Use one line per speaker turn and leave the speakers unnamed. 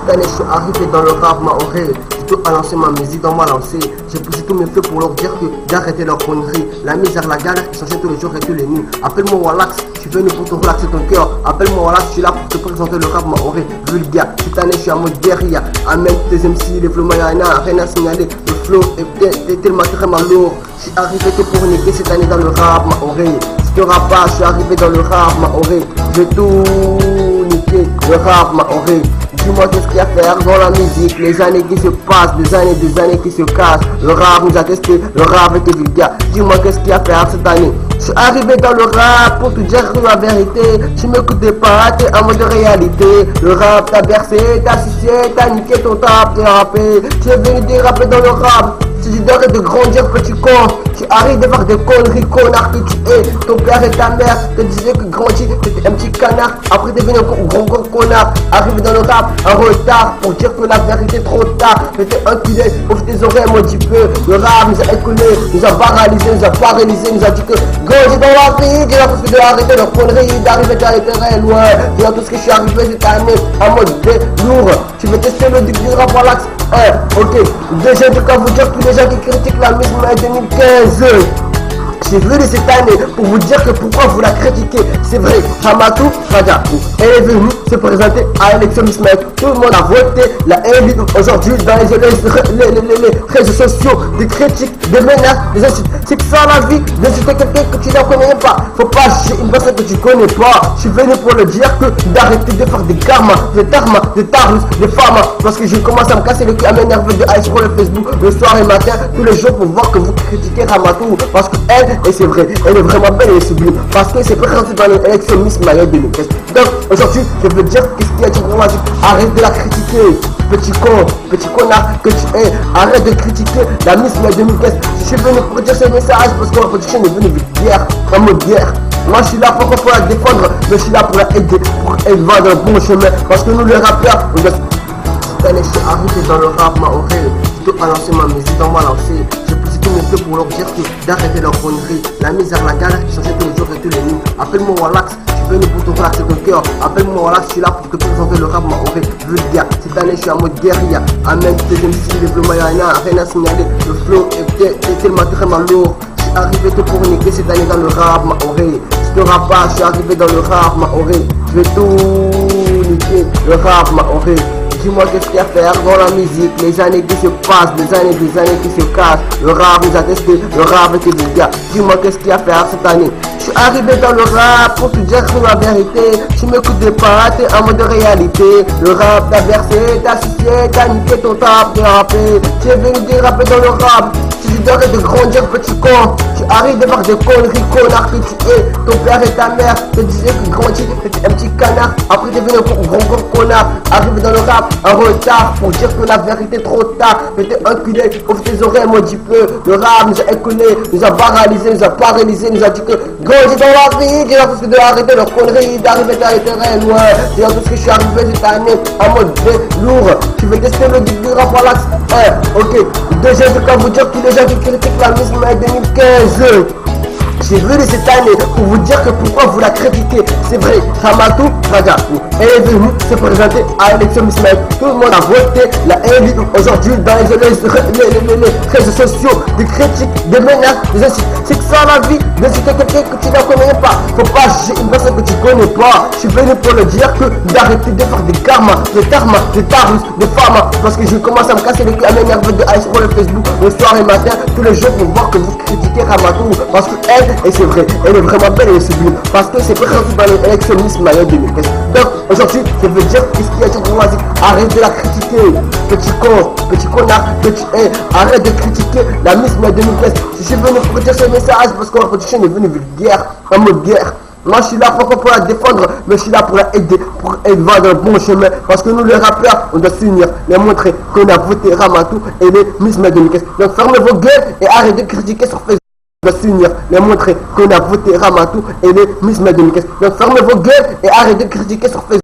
Cette année, je suis arrivé dans le rap maoré. J'ai tout à lancer ma musique dans ma lancée. J'ai poussé tous mes feux pour leur dire que d'arrêter leur connerie. La misère, la galère qui s'enchaîne tous les jours et tous les nuits. Appelle-moi Wallax, je suis venu pour te relaxer ton cœur. Appelle-moi Wallax, je suis là pour te présenter le rap maoré vulgaire. Cette année, je suis en mode guérilla. Amène tes MC, les flots mayana, rien à signaler. Le flow est tellement lourd. Je suis arrivé que pour niquer cette année dans le rap maoré. Si tu rappes pas, je suis arrivé dans le rap maoré. Je vais tout niquer, le rap maoré. Dis-moi qu'est-ce qu'il y a à faire dans la musique. Les années qui se passent, des années qui se cassent. Le rap nous a testé, le rap était vulgaire. Dis-moi qu'est-ce qu'il y a à faire cette année. Je suis arrivé dans le rap pour te dire la vérité. Tu m'écoutes pas, t'es en mode réalité. Le rap t'a bercé, t'as sucé, t'as niqué ton tap, t'es rappé. Tu es venu déraper dans le rap. Si tu d'arrêter de grandir, petit con. Tu arrives de faire des conneries, connard que tu es. Ton père et ta mère te disaient que grandi, t'étais un petit canard. Après t'es venu un gros connard. Arrivé dans le rap en retard pour dire que la vérité est trop tard. T'étais enculé, ouvre tes oreilles, moi dis peu. Le rap nous a écoulé, nous a paralysé, nous a paralysé, nous a dit que grandi dans la vie, dis-leur tout ce que de arrêter leur conneries, d'arriver à l'intérêt loin. Dis-leur tout ce que je suis arrivé cette année en mode lourd. Tu veux tester le duc du rap à l'axe. Ok, déjà je peux vous dire tous les gens qui critiquent la musique en 2015. J'ai venu cette année pour vous dire que pourquoi vous la critiquez. C'est vrai, Hamatou Raja, elle est venue se présenter à l'élection Miss Mike. Tout le monde a voté, la élite aujourd'hui dans les réseaux sociaux, des critiques, des menaces, des insultes. C'est que ça la vie, d'insulter quelqu'un que tu ne connais pas. Faut pas juger une personne que tu connais pas. Je suis venu pour le dire que d'arrêter de faire des karmas, des tarmas, des tarus, des femmes. Parce que j'ai commencé à me casser le cul, à m'énerver de aller sur le Facebook le soir et matin, tous les jours pour voir que vous critiquez Hamatou. Parce que elle, et c'est vrai, elle est vraiment belle et sublime. Parce qu'elle s'est présentée dans l'élection Miss Maya 2015. Donc aujourd'hui, je veux dire qu'est-ce qu'il y a dit pour moi. Arrête de la critiquer, petit con, petit connard que tu es. Arrête de critiquer la Miss Maya 2015. Je suis venu pour dire ce message parce que la production est venue de guerre, en mode guerre. Moi je suis là pas pour la défendre, mais je suis là pour la aider, pour elle va dans le bon chemin. Parce que nous les rappeurs, on doit... Cette année je suis arrivé dans le rap maoré. J'ai tout à lancer ma musique dans ma lancée. J'ai poussé tous mes feux pour leur dire que d'arrêter leur connerie. La misère, la galère qui changeait tous les jours et tous les nuits. Appelle-moi Wallax, je suis venu pour te relaxer ton cœur. Appelle-moi Wallax, je suis là pour te présenter le rap maoré vulgaire. Cette année je suis en mode guérilla. Amène tes MC, les flots mayana, rien à signaler. Le flow est tellement lourd. Je suis arrivé que pour niquer cette année dans le rap maoré. Si tu rappes pas, je suis arrivé dans le rap maoré. Je vais tout niquer, le rap maoré. Dis-moi qu'est-ce qu'il y a à faire dans la musique. Les années qui se passent, des années qui se cassent. Le rap nous a testé, le rap était vulgaire. Dis-moi qu'est-ce qu'il y a à faire cette année. Je suis arrivé dans le rap pour te dire la vérité. Tu m'écoutes pas, t'es en mode réalité. Le rap t'a versé, t'as sucé, t'as niqué ton tap, t'es rappé. Tu es venu déraper dans le rap. Tu d'arrêter de grandir, petit con. Tu arrives de faire des conneries, connard que tu es. Ton père et ta mère te disaient que grandi, t'étais un petit canard. Après t'es venu un gros connard. Arrivé dans le rap en retard pour dire que la vérité est trop tard. T'étais enculé, ouvre tes oreilles, moi dis peu. Le rap nous a écoulé, nous a paralysé, nous a dit que grandi dans la vie, dis-leur tout ce que de arrêter leur conneries, d'arriver à l'intérêt loin. Dis-leur tout ce que je suis arrivé cette année en mode lourd. Tu veux tester le duc du rap à l'axe. Ok, déjà je peux vous dire tous les gens qui critiquent la musique en 2015. J'ai venu cette année pour vous dire que pourquoi vous la critiquez. C'est vrai, Hamatou Raja, elle est venue se présenter à l'élection Miss Mike. Tout le monde a voté, la élite aujourd'hui dans les réseaux sociaux, des critiques, des menaces, des insultes. C'est que ça la vie, d'insulter quelqu'un que tu ne connais pas. Faut pas juger une personne que tu connais pas. Je suis venu pour le dire que d'arrêter de faire des karmas, des tarmas, des tarus, des femmes. Parce que je commence à me casser le cul, à m'énerver de aller sur le Facebook le soir et matin, tous les jours pour voir que vous critiquez Hamatou. Parce que elle, et c'est vrai, elle est vraiment belle et sublime. Parce que c'est présentée dans l'élection Miss Maya 2015. Donc aujourd'hui, je veux dire qu'est-ce qu'il y a sur moi. Arrête de la critiquer, petit con, petit connard que tu es. Arrête de critiquer la Miss Maya 2015. Je suis venu pour dire ce message parce que la production est venue vulgaire, en mode guerre. Moi je suis là pas pour la défendre, mais je suis là pour la aider, pour elle va dans le bon chemin. Parce que nous les rappeurs, on doit s'unir, les montrer qu'on a voté Hamatou et les Miss Maya 2015. Donc fermez vos gueules et arrêtez de critiquer sur Facebook. On doit s'unir, les montrer qu'on a voté Hamatou et les Miss Maya 2015. Donc fermez vos gueules et arrêtez de critiquer sur Facebook.